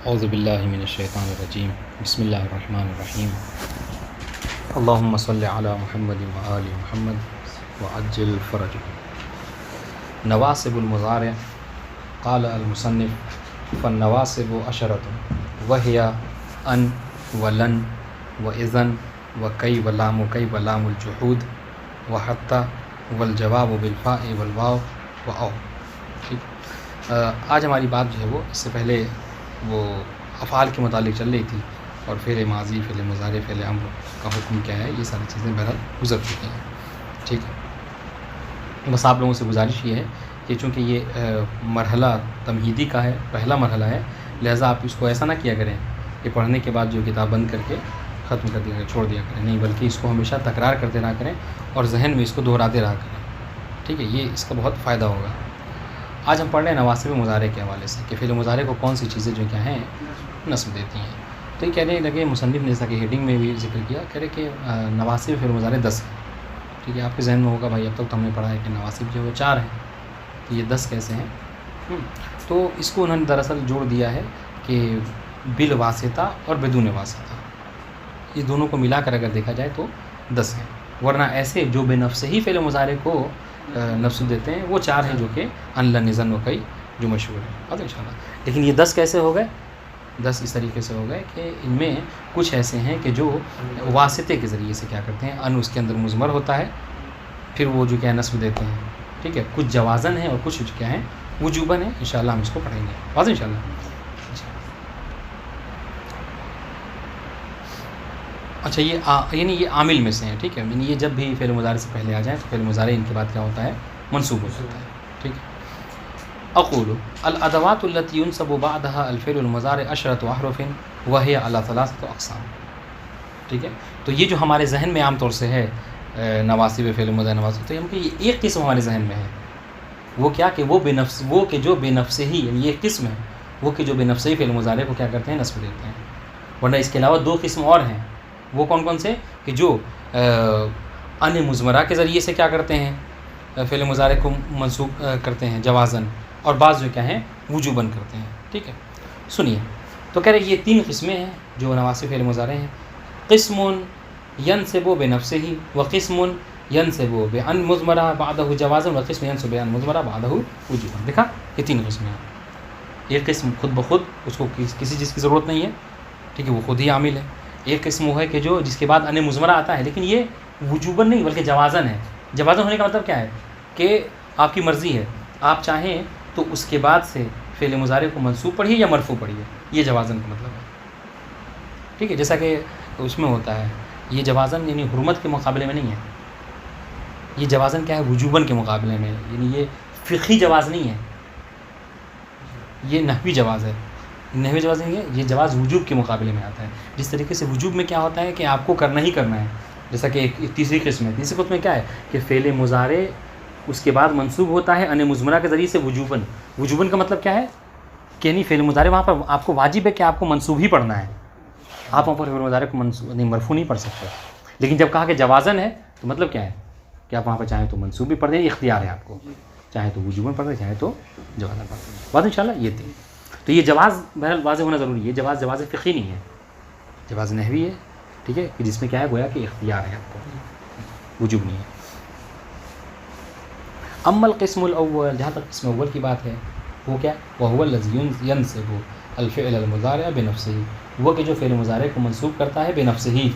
اعوذ باللہ من الشیطان الرجیم بسم اللہ الرحمن الرحیم اللہم صلی علی محمد وآل محمد وعجل فرج نواصب المضارع قال المصنف فالنواصب عشرۃ وہی ان ولن واذن وکی ولام وکی ولام الجحود وحتی والجواب بالفاء والواو واو. آج ہماری بات جو ہے وہ اس سے پہلے وہ افعال کے متعلق چل رہی تھی اور فعل ماضی، فعل مضارع، فعل امر کا حکم کیا ہے، یہ ساری چیزیں بہرحال گزر چکی ہیں. ٹھیک ہے، بس آپ لوگوں سے گزارش یہ ہے کہ چونکہ یہ مرحلہ تمہیدی کا ہے، پہلا مرحلہ ہے، لہٰذا آپ اس کو ایسا نہ کیا کریں کہ پڑھنے کے بعد جو کتاب بند کر کے ختم کر دیا چھوڑ دیا کریں، نہیں بلکہ اس کو ہمیشہ تکرار کرتے رہا کریں اور ذہن میں اس کو دہراتے رہا کریں. ٹھیک ہے، یہ اس کا بہت فائدہ ہوگا. آج ہم پڑھ رہے ہیں نواصب مضارع کے حوالے سے کہ فعل مضارع کو کون سی چیزیں جو کیا ہیں نصب دیتی ہیں. تو یہ کہنے لگے مصنف نے جیسا کہ ہیڈنگ میں بھی ذکر کیا، کہہ رہے کہ نواصب فعل مضارع 10 ہیں. ٹھیک ہے، آپ کے ذہن میں ہوگا بھائی اب تک تو ہم نے پڑھا ہے کہ نواصب جو ہے 4 ہیں، تو یہ 10 کیسے ہیں؟ تو اس کو انہوں نے دراصل جوڑ دیا ہے کہ بالواسطہ اور بدون واسطہ، یہ دونوں کو ملا کر اگر دیکھا جائے تو 10 ہیں. ورنہ ایسے جو بے نفس ہی فعل مضارع کو نصب دیتے ہیں وہ 4 ہیں، جو کہ ان لن اذن وکی جو مشہور ہے. اور انشاءاللہ لیکن یہ 10 کیسے ہو گئے؟ 10 اس طریقے سے ہو گئے کہ ان میں کچھ ایسے ہیں کہ جو واسطے کے ذریعے سے کیا کرتے ہیں، ان اس کے اندر مضمر ہوتا ہے، پھر وہ جو کیا ہے نصب دیتے ہیں. ٹھیک ہے، کچھ جوازن ہیں اور کچھ کیا ہیں وجوباً ہیں. انشاءاللہ ہم اس کو پڑھیں گے. واضح انشاءاللہ. اچھا، یہ یعنی یہ عامل میں سے ہیں. ٹھیک ہے، یعنی یہ جب بھی فعل مضارع سے پہلے آ جائیں تو فعل مضارع ان کے بعد کیا ہوتا ہے، منصوب ہو جاتا ہے. ٹھیک ہے. اقول الادوات التي ينصب بعدها الفعل المضارع 10 احرف وهي على 3 اقسام. ٹھیک ہے، تو یہ جو ہمارے ذہن میں عام طور سے ہے نواصب فعل مضارع نواصب، تو ہم کہ یہ ایک قسم ہمارے ذہن میں ہے، وہ کیا کہ وہ بے نفس، وہ کہ جو بے نفس ہی، یعنی یہ قسم ہے وہ کہ جو بے نفس ہی فعل مضارع کو کیا کرتے ہیں نصب دیتے ہیں. ورنہ اس کے علاوہ 2 قسم اور ہیں. وہ کون کون سے؟ کہ جو ان مضمرہ کے ذریعے سے کیا کرتے ہیں فعل مضارع کو منصوب کرتے ہیں جوازن، اور بعض جو کیا ہیں وجوباً کرتے ہیں. ٹھیک ہے، سنیے. تو کہہ رہے یہ 3 قسمیں ہیں جو نواصب فعل مضارع ہیں. قسم ینصب بنفسہ وقسم ینصب بان مضمرہ بعدہ جوازا وقسم ینصب بان مضمرہ بعدہ وجوباً. دیکھا، یہ 3 قسمیں ہیں. ایک قسم خود بخود اس کو کسی چیز کی ضرورت نہیں ہے، ٹھیک ہے، وہ خود ہی عامل ہے. ایک قسم وہ ہے کہ جو جس کے بعد ان مضمرہ آتا ہے لیکن یہ وجوباً نہیں بلکہ جوازن ہے. جوازن ہونے کا مطلب کیا ہے کہ آپ کی مرضی ہے، آپ چاہیں تو اس کے بعد سے فعل مضارع کو منصوب پڑھیے یا مرفوع پڑھیے، یہ جوازن کا مطلب ہے. ٹھیک ہے، جیسا کہ اس میں ہوتا ہے یہ جوازن یعنی حرمت کے مقابلے میں نہیں ہے، یہ جوازن کیا ہے وجوباً کے مقابلے میں، یعنی یہ فقہی جواز نہیں ہے، یہ نحوی جواز ہے. نحوی جواز نہیں ہے، یہ جواز وجوب کے مقابلے میں آتا ہے. جس طریقے سے وجوب میں کیا ہوتا ہے کہ آپ کو کرنا ہی کرنا ہے، جیسا کہ ایک تیسری قسم ہے. تیسری قسم میں کیا ہے کہ فعل مضارع اس کے بعد منصوب ہوتا ہے ان مضمرہ کے ذریعے سے وجوباً. وجوباً کا مطلب کیا ہے کہ یعنی فعل مضارع وہاں پر آپ کو واجب ہے کہ آپ کو منصوب ہی پڑھنا ہے، آپ وہاں پر فعل مضارع کو منصوب نہیں مرفوع نہیں پڑھ سکتے. لیکن جب کہا کہ جوازن ہے تو مطلب کیا ہے کہ آپ وہاں پر چاہیں تو منصوب بھی پڑھ دیں، اختیار ہے آپ کو، چاہے تو وجوباً پڑھ دیں چاہے تو جوازن پڑھ دیں. بات انشاءاللہ یہ تھی. تو یہ جواز بہرحال واضح ہونا ضروری ہے. جواز فقہی نہیں ہے، جواز نحوی ہے. ٹھیک ہے، کہ جس میں کیا ہے گویا کہ اختیار ہے آپ کو، وجوب نہیں ہے. اما القسم الاول، جہاں تک قسم اول کی بات ہے وہ کیا، وهو الذي ينصب الفعل المضارع بنفسه، وہ کہ جو فعل مضارع کو منصوب کرتا ہے بنفسه،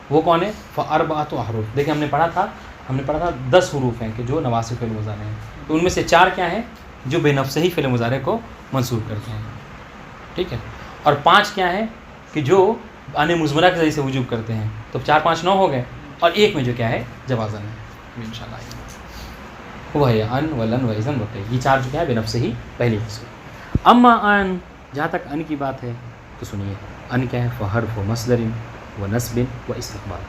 وہ کون ہے؟ فاربعۃ احرف. دیکھیں ہم نے پڑھا تھا 10 حروف ہیں کہ جو نواصب فعل مضارع ہیں، تو ان میں سے 4 کیا ہیں جو بے نفس ہی فعل مضارع کو منصوب کرتے ہیں. ٹھیک ہے، اور 5 کیا ہیں کہ جو ان مضمرہ کے ذریعے سے وجوب کرتے ہیں. تو 4 5 9 ہو گئے، اور ایک میں جو کیا ہے جوازن ہے. انشاءاللہ وہ ہے ان ولن واذن وکی، یہ 4 جو کیا ہے بے نفس ہی پہلی قسم. اما ان، جہاں تک ان کی بات ہے تو سنیے. ان کیا ہے؟ فحرف و مصدر و نصب و استقبال.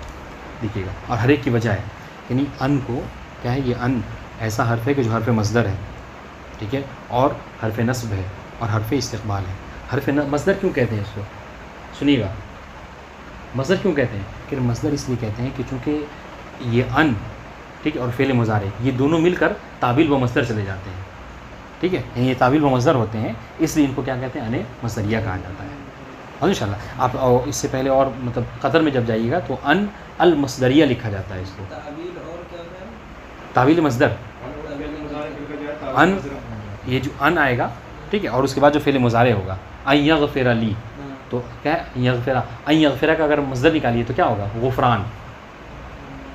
دیکھیے گا، اور ہر ایک کی وجہ ہے، یعنی ان کو کیا ہے، یہ ان ایسا حرف ہے کہ جو حرف مصدر ہے، ٹھیک ہے، اور حرف نصب ہے اور حرف استقبال ہے. حرف مصدر کیوں کہتے ہیں اس کو؟ سنیے گا، مصدر کیوں کہتے ہیں؟ کہ مصدر اس لیے کہتے ہیں کہ چونکہ یہ ان، ٹھیک ہے، اور فعل مضارع یہ دونوں مل کر تابعیل و مصدر چلے جاتے ہیں. ٹھیک ہے، یعنی یہ تعویل و مصدر ہوتے ہیں، اس لیے ان کو کیا کہتے ہیں، ان مصدریہ کہا جاتا ہے. اور انشاءاللہ آپ اس سے پہلے اور مطلب قطر میں جب جائیے گا تو ان المصدریہ لکھا جاتا ہے اس کو. تعویل مصدر ان، یہ جو ان آئے گا ٹھیک ہے، اور اس کے بعد جو فعل مضارع ہوگا ان یغفر لی، تو کیا ہے ان یغفر کا اگر مصدر نکالیے تو کیا ہوگا، غفران.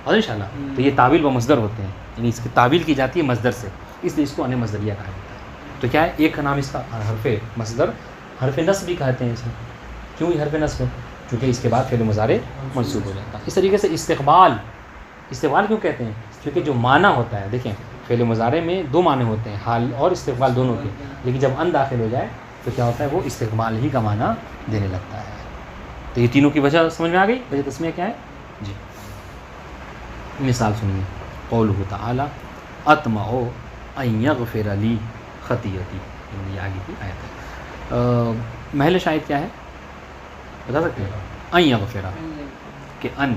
اور انشاءاللہ تو یہ تعویل و مصدر ہوتے ہیں، یعنی اس کی تعویل کی جاتی ہے مصدر سے، اس لیے اس کو ان مصدریہ کہا جاتا ہے. تو کیا ہے، ایک کا نام اس کا حرف مصدر، حرف نصب بھی کہتے ہیں اسے. کیوں یہ حرف نصب ہے؟ کیونکہ اس کے بعد فعل مضارع منصوب ہو جاتا ہے. اس طریقے سے استقبال کیوں کہتے ہیں؟ کیونکہ جو معنی ہوتا ہے، دیکھیں فعل مضارع میں دو معنی ہوتے ہیں، حال اور استقبال دونوں کے، لیکن جب ان داخل ہو جائے تو کیا ہوتا ہے، وہ استقبال ہی کا معنی دینے لگتا ہے. تو یہ تینوں کی وجہ سمجھ میں آ گئی، وجہ تسمیہ کیا ہے جی. مثال سنیے، قولہ تعالی اطمع ان یغفر لی خطیئتی، یہ آگے کی آیت ہے. محل شاہد کیا ہے بتا سکتے ہیں؟ ان یغفر، کہ ان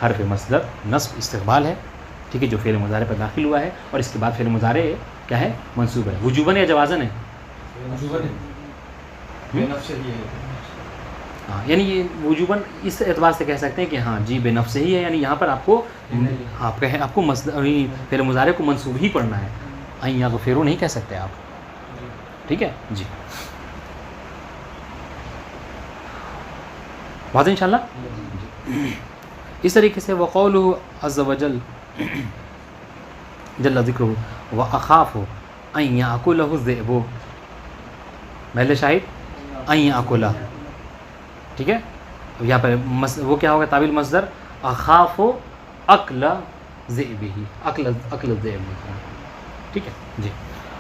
حرف مصدر نصب استقبال ہے، ٹھیک ہے، جو فعل مضارع پر داخل ہوا ہے، اور اس کے بعد فعل مضارع کیا ہے، منصوب ہے. وجوباً یا جوازاً ہے؟ ہاں، یعنی یہ وجوباً اس اعتبار سے کہہ سکتے ہیں کہ ہاں جی بے نفس ہی ہے، یعنی یہاں پر آپ کو فعل مضارع کو منصوب ہی پڑھنا ہے، ان یغفر نہیں کہہ سکتے آپ. ٹھیک ہے جی، واضح انشاءاللہ. اس طریقے سے وقولہ عز وجل جل ذکرہ واخاف ان یاکلہ الذئب، محل شاہد ان یاکلہ، ٹھیک ہے. یہاں پر وہ کیا ہوگا، تعویل مصدر اخاف اکل ذئبہ، اکل الذئب، ٹھیک ہے جی.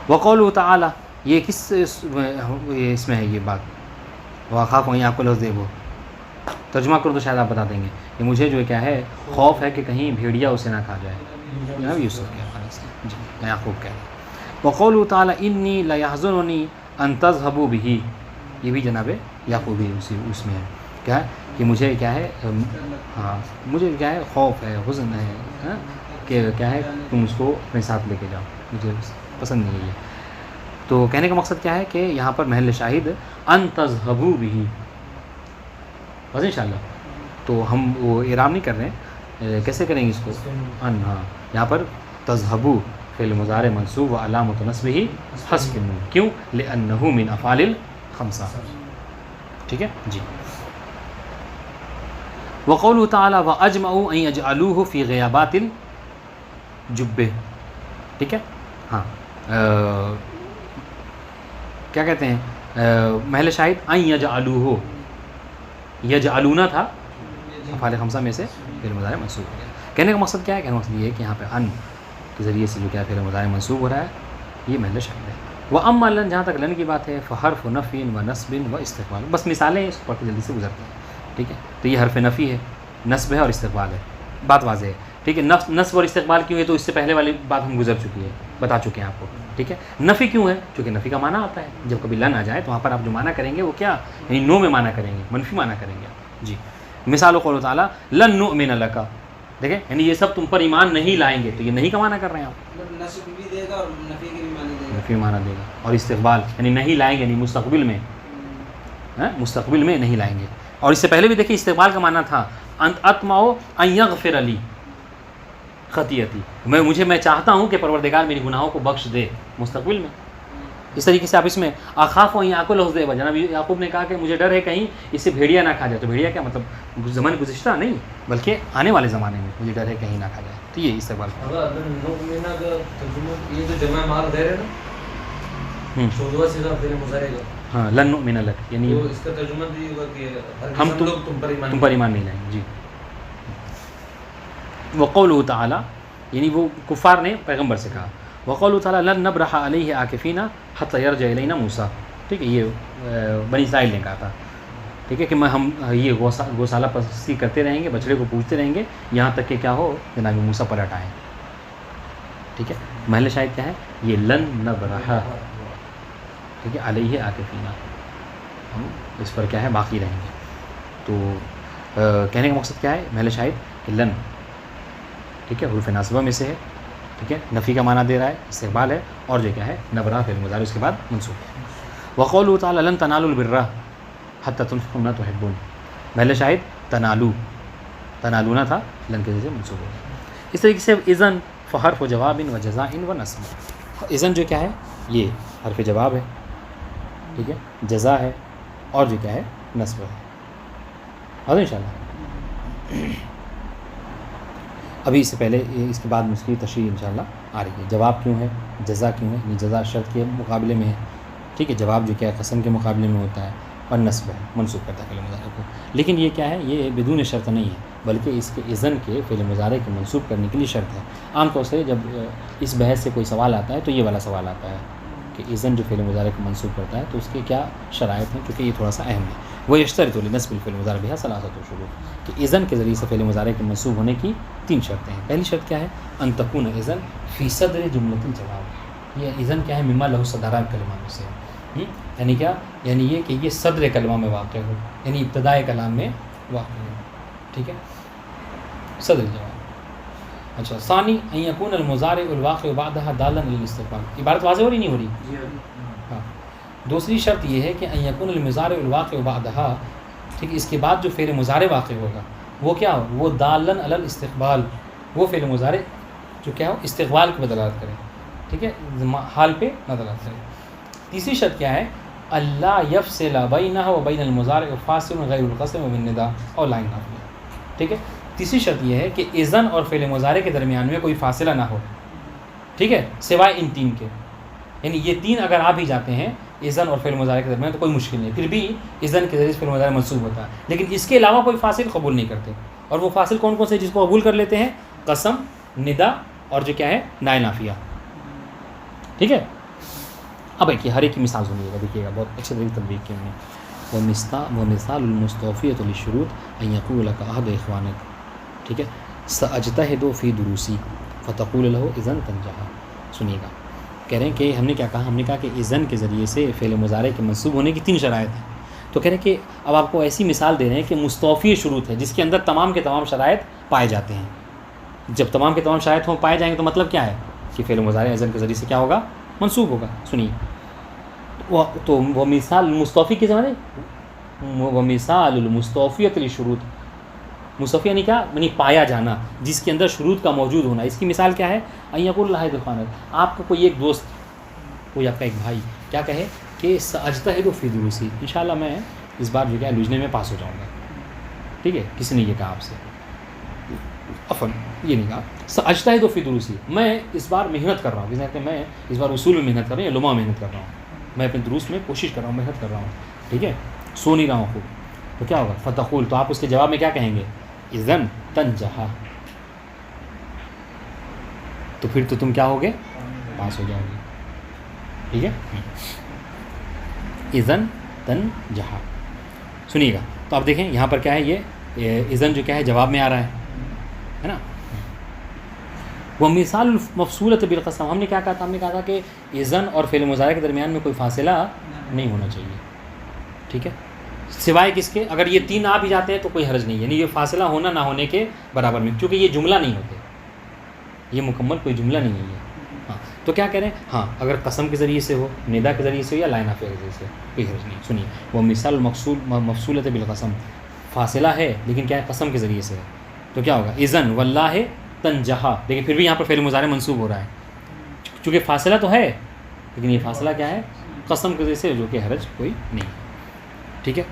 وقولہ تعالی، یہ کس اس میں ہے یہ بات، واخاف ان یاکلہ الذئب، ترجمہ کرو تو شاید آپ بتا دیں گے. کہ مجھے جو کیا ہے، خوف ہے کہ کہیں بھیڑیا اسے نہ کھا جائے. جناب یوسف کیا جی، یعقوب کیا ہے. وقولہ تعالی انی لیحزننی ان تذهبوا به، یہ بھی جناب یعقوب ہی اس میں ہے، کیا ہے کہ مجھے کیا ہے، ہاں مجھے کیا ہے، خوف ہے، حزن ہے کہ کیا ہے تم اس کو اپنے ساتھ لے کے جاؤ، مجھے پسند نہیں ہے یہ. تو کہنے کا مقصد کیا ہے کہ یہاں پر محل شاہد ان تذهبوا به، بس انشاءاللہ. تو ہم وہ اعراب نہیں کر رہے ہیں، کیسے کریں گے اس کو، ان، ہاں یہاں پر تذهبوا فعل مضارع منصوب و علامۃ نصبہ حذف النون، کیوں، لانہ من افعال الخمسہ. ٹھیک ہے جی. وقولہ تعالی واجمعوا ان یجعلوہ فی غیابات الجب، ٹھیک ہے. ہاں کیا کہتے ہیں، محل شاہد ان یجعلوہ، یجعلون تھا افعال خمسہ میں سے فعل مضارع منصوب ہو گیا. کہنے کا مقصد کیا ہے، کہنے کا مقصد یہ ہے کہ یہاں پہ ان کے ذریعے سے جو کیا فعل مضارع منصوب ہو رہا ہے، یہ محل شاہد ہے. واما لن، جہاں تک لن کی بات ہے، فحرف نفی و نصب و استقبال، بس مثالیں اس کو پڑھ کے جلدی سے گزرتے ہیں. ٹھیک ہے، تو یہ حرف نفی ہے، نصب ہے اور استقبال ہے، بات واضح ہے. ٹھیک ہے، نصب اور استقبال کیوں ہے، تو اس سے پہلے والی بات ہم گزر چکی ہے، بتا چکے ہیں آپ کو. ٹھیک ہے، نفی کیوں ہے، چونکہ نفی کا معنی آتا ہے، جب کبھی لن آ جائے تو وہاں پر آپ جو معنی کریں گے وہ کیا، یعنی نو میں معنی کریں گے، منفی معنی کریں گے جی. مثال قول تعالی لن نؤمن لک، دیکھیں یعنی یہ سب تم پر ایمان نہیں لائیں گے، تو یہ نہیں کا معنی کر رہے ہیں آپ، نصب بھی دے گا اور نفی کے بھی معنی دے گا، نفی معنی دے گا. اور استقبال یعنی نہیں لائیں گے، یعنی مستقبل میں، مستقبل میں نہیں لائیں گے. اور اس سے پہلے بھی دیکھیں استقبال کا معنی تھا اطمع ان یغفر لی خطیئتی، میں چاہتا ہوں کہ پروردگار میری گناہوں کو بخش دے، مستقبل میں. اس طریقے سے آپ اس میں اخاف ان یاکلہ الذئب، جناب یعقوب نے کہا کہ مجھے ڈر ہے کہیں اسے بھیڑیا نہ کھا جائے. تو بھیڑیا کیا مطلب، زمان گزشتہ نہیں بلکہ آنے والے زمانے میں مجھے ڈر ہے کہیں نہ کھا جائے. تو یہ استقبال ہاں لن نؤمن لک، یعنی اس کا ترجمہ بھی ہوگا کہ ہم تم پر ایمان نہیں لائیں گے جی. وقولہ تعالی، یعنی وہ کفار نے پیغمبر سے کہا، وقولہ تعالی لن نبرح علیہ عاکفین حتی یرجع الینا موسیٰ. ٹھیک ہے، یہ بنی اسرائیل نے کہا تھا. ٹھیک ہے کہ ہم یہ گوسالہ پرستی کرتے رہیں گے، بچڑے کو پوجتے رہیں گے یہاں تک کہ کیا ہو، جناب موسیٰ پلٹ آئیں. ٹھیک ہے، محل شاہد کیا ہے، یہ لن نبرح، ٹھیک ہے، علیہ عاکفین، ہم اس پر کیا ہے باقی رہیں گے. تو کہنے کا مقصد کیا ہے، محل شاہد کہ لن، ٹھیک ہے، حروف ناصبہ میں سے ہے، ٹھیک ہے، نفی کا معنی دے رہا ہے، استقبال ہے، اور جو کیا ہے نبرہ فعل مضارع اس کے بعد منصوب ہے۔ وقوله تعالی لن تنالوا البر حتى تنفقوا مما تحبون، محل شاہد تنالونا تھا، لن کے ذریعے منصوب ہو گیا۔ اس طریقے سے اذن فحرف جواب و جزاء و نصب، اذن جو کیا ہے یہ حرف جواب ہے، ٹھیک ہے، جزا ہے، اور جو کیا ہے نصب ہے۔ اور انشاءاللہ ابھی اس سے پہلے اس کے بعد اس کی تشریح انشاءاللہ آ رہی ہے، جواب کیوں ہے، جزا کیوں ہے، یعنی جزا شرط کے مقابلے میں ہے، ٹھیک ہے، جواب جو کیا ہے قسم کے مقابلے میں ہوتا ہے، اور نصب ہے منصوب کرتا ہے فعل مضارع کو۔ لیکن یہ کیا ہے، یہ بدون شرط نہیں ہے، بلکہ اس کے اذن کے فعل مضارع کے منصوب کرنے کے لیے شرط ہے۔ عام طور سے جب اس بحث سے کوئی سوال آتا ہے تو یہ والا سوال آتا ہے کہ اذن جو فعل مضارع کو منصوب کرتا ہے تو اس کے کیا شرائط ہیں، کیونکہ یہ تھوڑا سا اہم ہے۔ وہ یشترط لنصب الفعل المضارع بها ثلاثة شروط، کہ اذن کے ذریعے سے فعل مضارع کے منصوب ہونے کی 3 شرطیں ہیں۔ پہلی شرط کیا ہے، ان تکون اذن فی صدر جملۃ الجواب، یہ اذن کیا ہے مما لہ صدران کلمہ میں سے، یعنی کیا، یعنی یہ کہ یہ صدر کلمہ میں واقع ہو، یعنی ابتدائے کلام میں واقع ہو، ٹھیک ہے، صدر جواب۔ اچھا، ثانی ان یکون المضارع الواقع بعدها دالا علی الاستقبال، عبارت واضح ہو رہی نہیں ہو رہی؟ ہاں، دوسری شرط یہ ہے کہ ان یکون المضارع الواقع بعدها، ٹھیک، اس کے بعد جو فعل مضارع واقع ہوگا وہ کیا ہو، وہ دالا علی الاستقبال، وہ فعل مضارع جو کیا ہو استقبال کی دلالت کرے، ٹھیک ہے، حال پہ نہ دلالت کرے۔ تیسری شرط کیا ہے، اللہ یفصل بینہ و بین المضارع فاصل غیر القسم و بالنداء اور لا نافیہ، ٹھیک ہے، تیسری شرط یہ ہے کہ اذن اور فعل مضارع کے درمیان میں کوئی فاصلہ نہ ہو، ٹھیک ہے، سوائے ان 3 کے، یعنی یہ 3 اگر آ بھی جاتے ہیں اذن اور فعل مضارع کے درمیان تو کوئی مشکل نہیں، پھر بھی اذن کے ذریعے فعل مضارع منصوب ہوتا ہے، لیکن اس کے علاوہ کوئی فاصل قبول نہیں کرتے، اور وہ فاصل کون کون سے جس کو قبول کر لیتے ہیں، قسم، ندا اور جو کیا ہے نائے نافیہ، ٹھیک ہے۔ اب ایک ہر ایک کی مثال سنیے گا، دیکھیے گا بہت اچھے طریقے تطبیق کی ہم نے۔ ومثال المستوفیۃ للشروط ان یقول لك احد اخوانک، ٹھیک ہے، ساجتہد فی دروسی فتقول له اذن تنجح، سنیے گا، کہہ رہے ہیں کہ ہم نے کیا کہا، ہم نے کہا کہ اذن کے ذریعے سے فعل مضارع کے منصوب ہونے کی 3 شرائط ہیں، تو کہہ رہے ہیں کہ اب آپ کو ایسی مثال دے رہے ہیں کہ مستوفی شروط ہے جس کے اندر تمام کے تمام شرائط پائے جاتے ہیں۔ جب تمام کے تمام شرائط پائے جائیں گے تو مطلب کیا ہے کہ فعل مضارع اذن کے ذریعے سے کیا ہوگا، منصوب ہوگا۔ سنیے، تو وہ مثال المستوفی کے زمانے، وہ مثال المستوفیۃ للشروط، مستوفی یعنی کیا، یعنی پایا جانا، جس کے اندر شروط کا موجود ہونا، اس کی مثال کیا ہے، ان یقول احد اخوانک، آپ کا کوئی ایک دوست، کوئی آپ کا ایک بھائی کیا کہے کہ ساجتہد فی دروسی، انشاءاللہ میں اس بار جو کیا لوجنے میں پاس ہو جاؤں گا، ٹھیک ہے، کسی نے یہ کہا آپ سے، عفوا یہ نہیں کہا، ساجتہد فی دروسی، میں اس بار محنت کر رہا ہوں، کہتے ہیں میں اس بار اصول میں محنت کر رہا ہوں یا لمحہ محنت کر رہا ہوں، میں اپنے دروس میں کوشش کر رہا ہوں، محنت کر رہا ہوں، ٹھیک ہے، سو نہیں رہا ہوں خوب، تو کیا ہوگا، فتقول، تو آپ اس کے جواب میں کیا کہیں گے، اذن تنجح، تو پھر تو تم کیا ہوگے، پاس ہو جاؤ گے، ٹھیک ہے، اذن تنجح۔ سنیے گا، تو آپ دیکھیں یہاں پر کیا ہے، یہ اذن جو کیا ہے جواب میں آ رہا ہے نا۔ وہ مثال مفصولۃ بالقسم، ہم نے کیا کہا تھا، ہم نے کہا تھا کہ اذن اور فعل مضارع کے درمیان میں کوئی فاصلہ نہیں ہونا چاہیے، ٹھیک ہے، سوائے کس کے، اگر یہ 3 آ بھی جاتے ہیں تو کوئی حرج نہیں، یعنی یہ فاصلہ ہونا نہ ہونے کے برابر میں، کیونکہ یہ جملہ نہیں ہوتے، یہ مکمل کوئی جملہ نہیں ہے، ہاں، تو کیا کہہ رہے ہیں، ہاں اگر قسم کے ذریعے سے ہو، ندا کے ذریعے سے ہو یا لا نافیہ کے ذریعے سے، کوئی حرج نہیں۔ سنیے، وہ مثال مفصولۃ بالقسم، فاصلہ ہے لیکن کیا ہے، قسم کے ذریعے سے ہے، تو کیا ہوگا، اذن واللہ تنجح، لیکن پھر بھی یہاں پر فعل مضارع منصوب ہو رہا ہے، چونکہ فاصلہ تو ہے لیکن یہ فاصلہ کیا ہے، قسم کے ذریعے سے، جو کہ حرج کوئی نہیں، ٹھیک ہے۔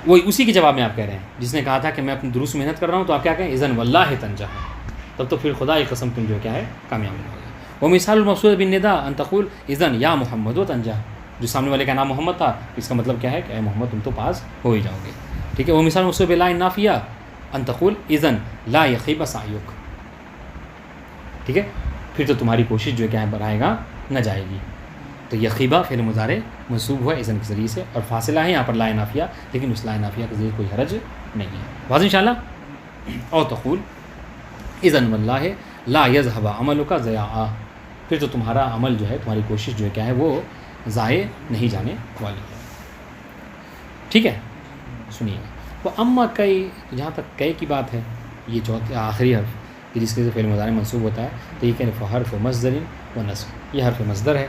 وہی اسی کے جواب میں آپ کہہ رہے ہیں، جس نے کہا تھا کہ میں اپنے دروس محنت کر رہا ہوں، تو آپ کیا کہیں، اذن واللہ تنجح، تب تو پھر خدا کی قسم تم جو کیا ہے کامیاب ہو گے۔ وہ مثال المقصود بالنداء ان تقول اذن یا محمد و تنجح، جو سامنے والے کا نام محمد تھا، اس کا مطلب کیا ہے کہ اے محمد تم تو پاس ہو ہی جاؤ گے، ٹھیک ہے۔ وہ مثال مقصود باللا النافیہ ان تقول اذن لا یخیب سعیک، ٹھیک ہے، پھر تو تمہاری کوشش جو کیا ہے بڑھائے گا نہ جائے گی، تو یخیبہ فعل مضارع منصوب ہوا اذن کے ذریعے سے، اور فاصلہ ہے یہاں پر لا نافیہ، لیکن اس لا نافیہ کے ذریعے کوئی حرج نہیں ہے، واضح انشاءاللہ۔ اور تقول اذن واللہ لا یذهب عملک ضیاعا، پھر تو تمہارا عمل جو ہے، تمہاری کوشش جو ہے کیا ہے، وہ ضائع نہیں جانے والی ہے، ٹھیک ہے۔ سنیے، وہ اما کئی، جہاں تک کئی کی بات ہے، یہ چوتھے آخری حرف، کہ جس کے فعل مضارع منصوب ہوتا ہے، تو یہ کہ حرف مصدر و نصب، یہ حرف مصدر ہے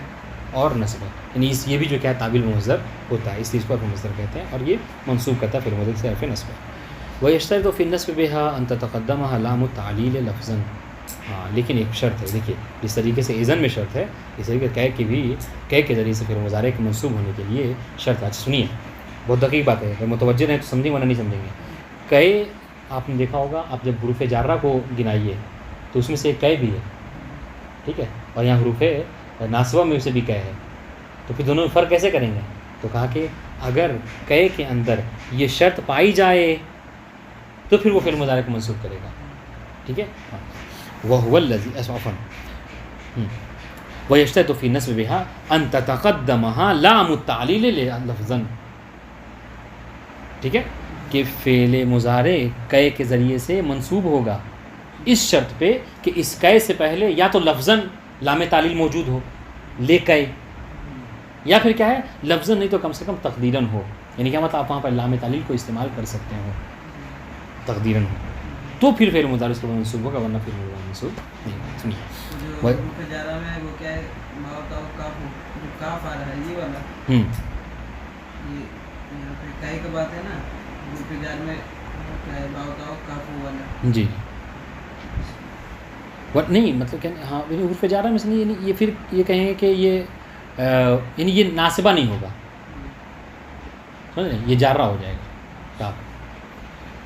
اور نصب ہے، یعنی یہ بھی جو کیا ہے تعبیل مصدر ہوتا ہے، اس لیے اس کو حرف مصدر کہتے ہیں، اور یہ منصوب کرتا ہے فعل مضارع سے حرف نصب ہے۔ وَيَشْتَرِطُ فِي النَّصْبِ بِهَا أَن تَتَقَدَّمَهَا لَامُ التَّعْلِيلِ لَفْظًا۔ ہاں لیکن ایک شرط ہے، دیکھیے اس طریقے سے اذن میں شرط ہے، اس طریقے کہہ کے ذریعے سے فعل مضارع کے منصوب ہونے کے لیے شرط ہے۔ سنیے بہت دقیق بات ہے، اگر متوجہ ہیں تو سمجھیں ورنہ نہیں سمجھیں گے۔ کہہ آپ نے دیکھا ہوگا، آپ جب حروف جارہ کو گنائیے تو اس میں سے ایک کہہ بھی ہے، ٹھیک ہے، اور یہاں حروف ناصبہ میں اسے بھی کہہ ہے، تو پھر دونوں میں فرق کیسے کریں گے؟ تو کہا کہ اگر کہہ کے اندر یہ شرط پائی جائے تو پھر وہ فعل مضارع کو منصوب کرے گا، ٹھیک ہے۔ وَهُوَ الَّذِي عَفْوًا وَيَشْتَرِطُ فِي النَّصْبِ بِهَا أَن تَتَقَدَّمَهَا لَامُ التَّعْلِيلِ لَفْظًا، ٹھیک ہے، کہ فعل مضارع کہہ کے ذریعے سے منصوب ہوگا اس شرط پہ کہ اس کہہ سے پہلے یا تو لفظاً لام تعلیل موجود ہو لے کہہ، یا پھر کیا ہے لفظاً نہیں تو کم سے کم تقدیراً ہو، یعنی کیا مطلب آپ وہاں پر لام تعلیل کو استعمال کر سکتے ہو تقدیراً ہو، تو پھر فعل مضارع اس کو منصوب ہوگا، ورنہ فعل مضارع منصوب نہیں ہوگا۔ سنیے جو حروف جارہ میں وہ کیا ہے، باؤ کاف، جو کاف آ رہا ہے یہ والا، یہ یہاں پہ کہے کی بات ہے نا، حروف جار میں کیا ہے باؤ کاف والا، جی نہیں مطلب کہ ہاں حروف جارہ میں سے نہیں، یعنی یہ پھر یہ کہیں کہ یہ یعنی یہ ناصبہ نہیں ہوگا، سمجھ یہ جارہ ہو جائے گا کاف۔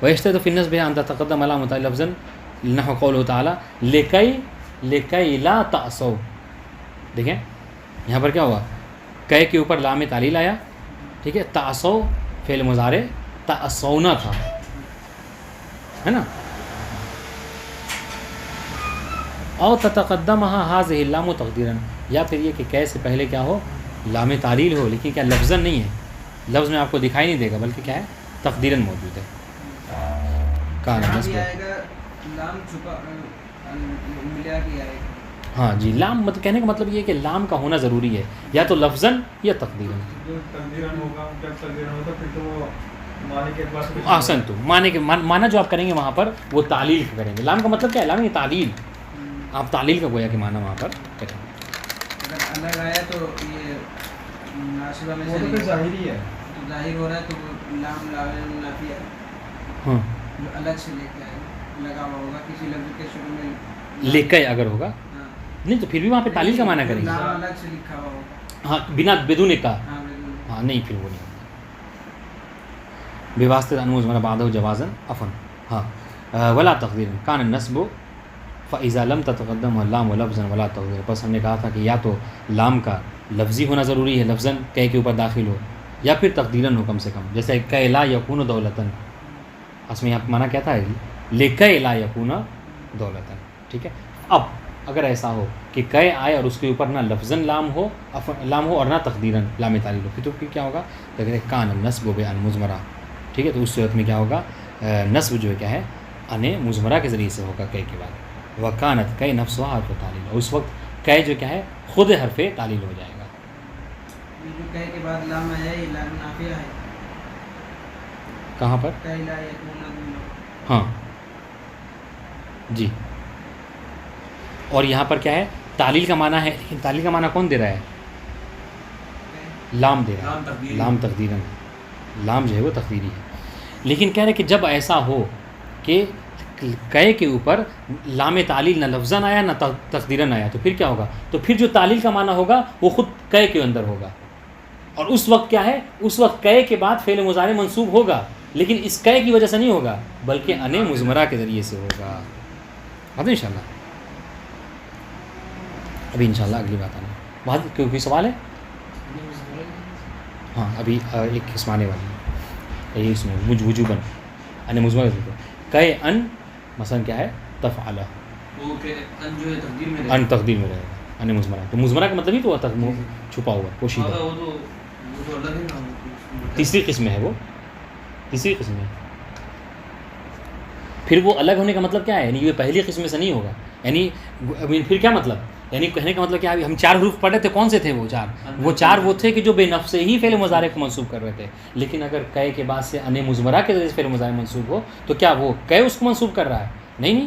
وَيَشْتَرِطُ فِي النَّصْبِ أَن تَتَقَدَّمَ لَامُ التَّعْلِيلِ لَفْظًا نحو قوله تعالیٰ لِكَيْ لَا تَعْصَوْا، دیکھیں یہاں پر کیا ہوا، کہے کے اوپر لام تعلیل آیا، ٹھیک ہے، تعصوا فعل مضارع تعصونا تھا، ہے نا، او تتقدمها هذه اللام تقدیرا، یا پھر یہ کہ کہے سے پہلے کیا ہو لام تعلیل ہو، لیکن کیا لفظاً نہیں ہے، لفظ میں آپ کو دکھائی نہیں دے گا بلکہ کیا ہے تقدیراً موجود ہے۔ کان نصب آئے گا لام چھپا ملا کے آئے گا، ہاں جی، لام مطلب کہنے کا مطلب یہ ہے کہ لام کا ہونا ضروری ہے، یا تو لفظاً یا تقدیراً۔ احسن تو معنی کے معنی جو آپ کریں گے وہاں پر وہ تعلیل کا کریں گے، لام کا مطلب کیا ہے، لام یہ تعلیل، آپ تعلیل کا گویا کہ معنی وہاں پر کریں گے۔ اگر الگ آیا تو یہ ناصبہ میں سے تو ظاہری ہے، تو ظاہر ہو رہا ہے، تو وہ لام نافیہ ہاں جو الگ سے لے کے آئے لگا ہوا ہوگا کسی لفظ کے شروع میں، لے کے اگر ہوگا ہاں نہیں تو پھر بھی وہاں پہ تعلیل کا معنی کریں گے، لام الگ سے لکھا ہوا ہوگا، ہاں بنا بدون کا، ہاں بالکل، ہاں نہیں پھر وہ نہیں ہوگا۔ بواسطہ انموز من بعدہ جوازاً عفن، ہاں ولا تقدیر کان النصب فاذا لم تتقدم اللام لفظا ولا تقدیر، بس ہم نے کہا تھا کہ یا تو لام کا لفظی ہونا ضروری ہے، لفظاً کہہ کے اوپر داخل ہو، یا پھر تقدیراً ہو کم سے کم، جیسے کہ لا یکون دولتاً، اس میں یہاں معنی کیا تھا لکے لا یکون دولتاً، ٹھیک ہے۔ اب اگر ایسا ہو کہ کہے آئے اور اس کے اوپر نہ لفظاً لام ہو اور نہ تقدیراً لام تعلیل ہو، تو پھر کیا ہوگا، تو کہتے ہیں کان النصب بان مضمرہ، ٹھیک ہے، تو اس صورت میں کیا ہوگا، نصب جو ہے کیا ہے ان مضمرہ کے ذریعے سے ہوگا کہے کے بعد، وکانت کہے نفسها حرف تعلیل، اور اس وقت کہے جو کیا ہے خود حرف تعلیل ہو جائے گا۔ یہ جو کہے کے بعد لام آیا یہ لام نافیہ ہے، کہاں پر، کہے لا یکون ہاں جی، اور یہاں پر کیا ہے تعلیل کا معنی ہے، لیکن تعلیل کا معنی کون دے رہا ہے، لام دے رہا ہے، لام تقدیراً، لام جو ہے وہ تقدیری ہے، لیکن کہہ رہے کہ جب ایسا ہو کہ کہے کے اوپر لام تعلیل نہ لفظاً آیا نہ تقدیراً آیا، تو پھر کیا ہوگا، تو پھر جو تعلیل کا معنی ہوگا وہ خود کہے کے اندر ہوگا، اور اس وقت کیا ہے، اس وقت کہے کے بعد فعل مضارع منصوب ہوگا، لیکن اس کہے کی وجہ سے نہیں ہوگا بلکہ ان مضمرہ کے ذریعے سے ہوگا۔ بات ہے انشاءاللہ، ابھی انشاءاللہ اگلی بات آنا بات، کوئی سوال ہے؟ ہاں ابھی ایک قسم آنے والی ہے، یہ اس میں وجوباً ان مضمرہ کہے ان مثلا کیا ہے تفعلہ، وہ کہ ان جو ہے تقدیر میں ان تقدیر میں رہے گا، ان مضمرہ، تو مضمرہ کا مطلب ہی تو ہوتا ہے چھپا ہوا پوشیدہ، وہ تو الگ ہے نا، تیسری قسم ہے، وہ تیسری قسم ہے، پھر وہ الگ ہونے کا مطلب کیا ہے، یعنی یہ پہلی قسم سے نہیں ہوگا، یعنی پھر کیا مطلب، یعنی کہنے کا مطلب کیا ہے، ہم 4 حروف پڑھے تھے، کون سے تھے وہ 4؟ وہ 4 وہ تھے کہ جو بے نفس سے ہی فعل مضارع کو منصوب کر رہے تھے، لیکن اگر کہے کے بعد سے ان مضمرہ کے ذریعے سے فعل مضارع منصوب ہو تو کیا وہ کہے اس کو منصوب کر رہا ہے؟ نہیں،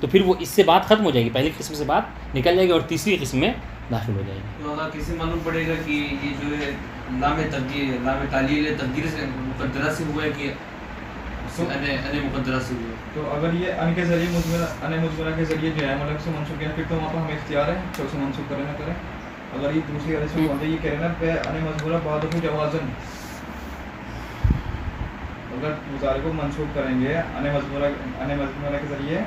تو پھر وہ اس سے بات ختم ہو جائے گی، پہلی قسم سے بات نکل جائے گی اور تیسری قسم میں داخل ہو جائے گی۔ تو اگر کسی معلوم پڑے گا کہ یہ جو ہے لام تعلیل ہے تقدیر سے مقدرہ سے ہوا ہے کہ ان مقدرہ سے ہوا ہے، تو اگر یہ ان کے ذریعے مضمرہ کے ذریعے جو ہے مطلب سے منسوب کیا، پھر تو وہاں پر ہمیں اختیار ہے کہ اسے منسوب کرے نہ کریں۔ اگر یہ دوسری حدیث میں پہنچے یہ کہہ رہے نا کہ ان مضمرہ بعدہ جوازن، اگر مضارع کو منسوب کریں گے ان مضمرہ کے ذریعے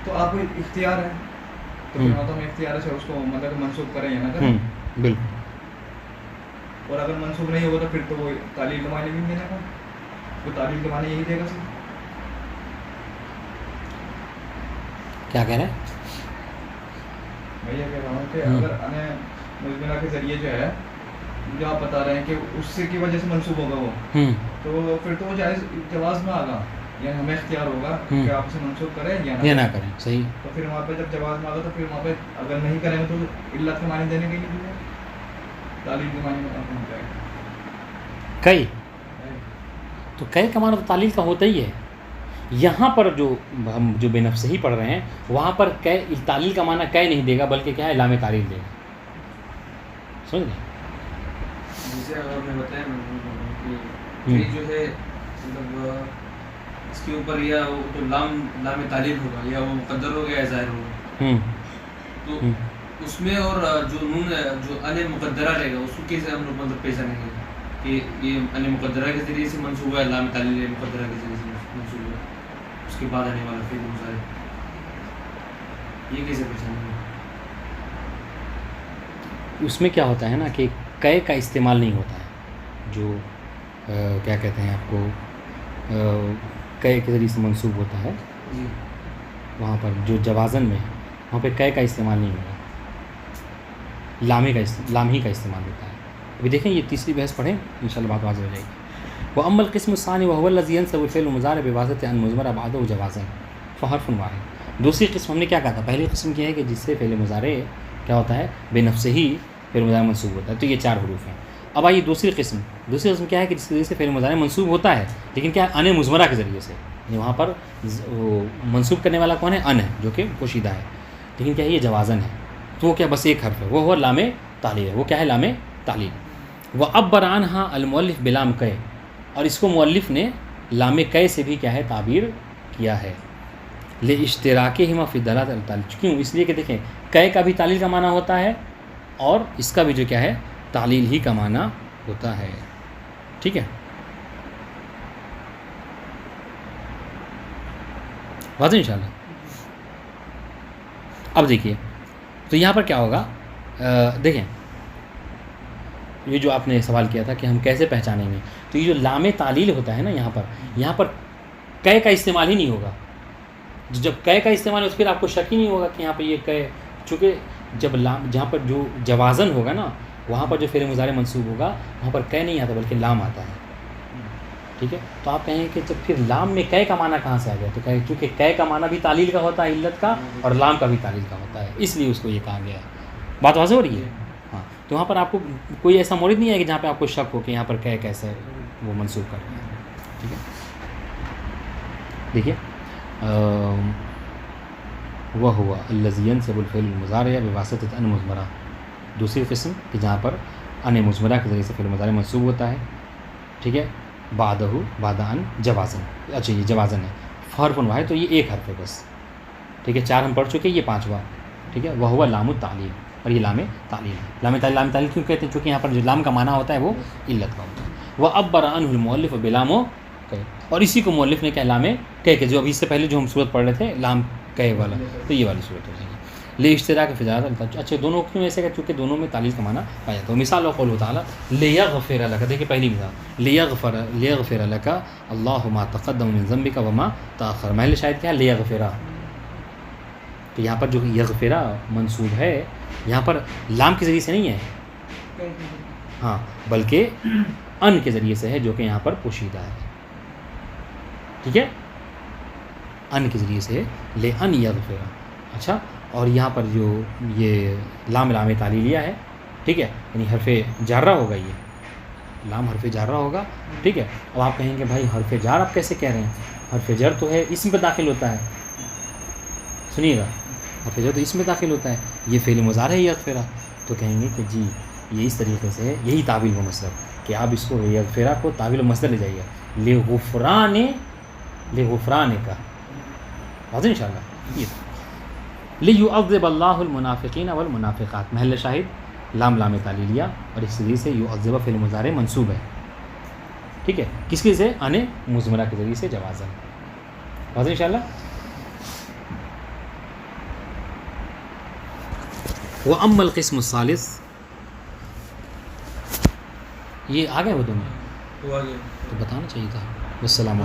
تو آپ کو اختیار ہے، تو پھر وہاں تو ہمیں اختیار ہے اس کو مطلب منسوب کریں یا نہ کریں۔ بالکل، اور اگر منسوب نہیں ہوگا تو پھر تو وہ تعلیل کے معنی بھی نہیں دینے کا، وہ تعلیل کے معنی یہی دے گا صرف۔ کیا کہہ رہے ہیں؟ میں یہ کہہ رہا ہوں کہ اگر ان مضمرہ کے ذریعے جو ہے جو آپ بتا رہے ہیں کہ اس سے کی وجہ سے منسوب ہوگا وہ، تو پھر تو وہ جواز میں آگا، یعنی ہمیں اختیار ہوگا کہ آپ اسے منسوب کریں یا نہ کریں، صحیح۔ تو پھر وہاں پہ جب جواز میں آگا تو پھر وہاں پہ اگر نہیں کریں گے تو علت کے معنی دینے کے لیے تعلیل کے معنی میں پہنچ جائے گا۔ کئی تو کئی کا معنی تو تعلیل کا ہوتا ہی ہے، یہاں پر جو ہم جو بے نفس ہی پڑھ رہے ہیں وہاں پر تعلیل کا معنی کئی نہیں دے گا بلکہ کیا ہے لام تعلیل دے گا، سمجھ گئے؟ جیسے اگر میں بتایا کہ یہ جو ہے مطلب اس کے اوپر یا وہ تو لام تعلیل ہوگا یا وہ مقدر ہوگا یا ظاہر ہوگا، تو اس میں اور جو نون جو ان مقدرہ رہے گا اس کو کیسے ہم لوگ مطلب پیش آنے گے کہ یہ ان مقدرہ کے ذریعے سے منسوب ہے، لام تعلیل مقدرہ کے ذریعے سے منسوب ہے، اس کے بعد آنے والا فعل مضارع یہ کیسے پیش آنے گا؟ اس میں کیا ہوتا ہے نا کہ کئے کا استعمال نہیں ہوتا ہے، جو کیا کہتے ہیں آپ کو کئے کے ذریعے سے منسوب ہوتا ہے جی وہاں پر جو جوازن میں وہاں پہ کئے کا استعمال نہیں ہوگا، لام ہی کا استعمال ہوتا ہے۔ ابھی دیکھیں یہ تیسری بحث پڑھیں انشاءاللہ بات واضح ہو جائے گی۔ وہ اما القسم الثانی وهو الذي ينسب الفعل المضارع بواسطة ان مضمرہ بعده جوازا فحرف واحد۔ دوسری قسم ہم نے کیا کہا تھا، پہلی قسم یہ ہے کہ جس سے فعل مضارع کیا ہوتا ہے بے نفس ہی فعل مضارع منصوب ہوتا ہے، تو یہ 4 حروف ہیں۔ اب آئیے دوسری قسم کیا ہے کہ جس کے ذریعے سے فعل مضارع منصوب ہوتا ہے لیکن کیا ان مضمرہ کے ذریعے سے، یعنی وہاں پر منصوب کرنے والا کون ہے، ان ہے جو کہ پوشیدہ ہے، لیکن کیا ہے یہ جوازن ہے، تو وہ کیا بس ایک حرف ہے، وہ ہوا لام تعلیل ہے، وہ کیا ہے لام تعلیل۔ وعبر عنہا المؤلف بلام کئے، اور اس کو مؤلف نے لام کئے سے بھی کیا ہے تعبیر کیا ہے، لاشتراکہما فی الدلالۃ علی التعلیل، کیوں؟ اس لیے کہ دیکھیں کئے کا بھی تعلیل کا معنی ہوتا ہے اور اس کا بھی جو کیا ہے تعلیل ہی کا معنی ہوتا ہے، ٹھیک ہے؟ واضح انشاءاللہ۔ اب دیکھیے تو یہاں پر کیا ہوگا، دیکھیں یہ جو آپ نے سوال کیا تھا کہ ہم کیسے پہچانیں گے، تو یہ جو لام تعلیل ہوتا ہے نا یہاں پر کئے کا استعمال ہی نہیں ہوگا، جب کئے کا استعمال ہے تو پھر آپ کو شک ہی نہیں ہوگا کہ یہاں پہ یہ کئے، چونکہ جب لام جہاں پر جو جوازن ہوگا نا وہاں پر جو فعل مضارع منصوب ہوگا وہاں پر کئے نہیں آتا بلکہ لام آتا ہے، ٹھیک ہے؟ تو آپ کہیں کہ جب پھر لام میں کئے کا معنی کہاں سے آ گیا، تو کہیں چونکہ کئے کا معنی بھی تعلیل کا ہوتا ہے علت کا، اور لام کا بھی تعلیل کا ہوتا ہے، اس لیے اس کو یہ کہا گیا ہے۔ بات واضح ہو رہی ہے؟ ہاں، تو وہاں پر آپ کو کوئی ایسا مورد نہیں ہے کہ جہاں پہ آپ کو شک ہو کہ یہاں پر کئے کیسے وہ منسوب کر رہے ہیں، ٹھیک ہے؟ دیکھیے وہو الذی ینصب الفعل المضارع بواسطۃ ان مضمرہ، دوسری قسم کہ جہاں پر ان مضمرہ کے ذریعے سے فعل مضارع منصوب ہوتا ہے، ٹھیک ہے؟ بعد ان جوازن، اچھا یہ جوازن ہے، حرف واحد، تو یہ ایک حرف ہے بس، ٹھیک ہے؟ 4 ہم پڑھ چکے، یہ 5واں، ٹھیک ہے؟ وہو لام التعلیل، اور یہ لام تعلیل ہے۔ لام تعلیل کیوں کہتے ہیں؟ چونکہ یہاں پر جو لام کا معنی ہوتا ہے وہ علت کا ہوتا ہے۔ وعبر عنہ المؤلف بلام کئے، اور اسی کو مؤلف نے کیا لام کئے کہ جو ابھی اس سے پہلے جو ہم صورت پڑھ رہے تھے لام کئے والا، تو یہ والی صورت ہو جائے گی۔ لاشتراک فی الدلالۃ، اچھا دونوں کیوں ایسے کہ چونکہ دونوں میں تعلیل کا معنی پایا جاتا ہے۔ مثال قول تعالیٰ لیغفر لک، دیکھیے پہلی مثال لیغفر لک اللہ ما تقدم من ذنبک وما تاخر، محل شاہد کیا ہے لیغفر، تو یہاں پر جو یغفرہ منصوب ہے یہاں پر لام کے ذریعے سے نہیں ہے، ہاں بلکہ ان کے ذریعے سے ہے جو کہ یہاں پر پوشیدہ ہے، ٹھیک ہے؟ ان کے ذریعے سے لے ان یغفرہ، اچھا، اور یہاں پر جو یہ لام تعلیلیہ ہے، ٹھیک ہے؟ یعنی حرف جارہ ہوگا، یہ لام حرف جارہ ہوگا، ٹھیک ہے؟ اب آپ کہیں گے بھائی حرف جار آپ کیسے کہہ رہے ہیں؟ حرف جر تو ہے اسم پہ داخل ہوتا ہے، سنیے گا، حرف جر تو اسم میں داخل ہوتا ہے، یہ فعل مضارع ہے یغفرہ، تو کہیں گے کہ جی یہ اس طریقے سے یہی تعویل و مصدر کہ آپ اس کو یغفرہ کو تعویل و مصدر لے جائیے لغفران کا، واضح ان شاء اللہ. یہ لیعذب اللہ المنافقین والمنافقات، محل شاہد لام تعلیلیہ، اور اس طریقے سے یعذب فعل مضارع منصوب ہے، ٹھیک ہے، کس کے سے ان مضمرہ کے ذریعے سے جوازن، واضح ان شاء اللہ. وَأَمَّا الْقِسْمُ الثَّالِث، یہ آ گئے وہ دونوں تو آگے تو بتانا چاہیے تھا. والسلام.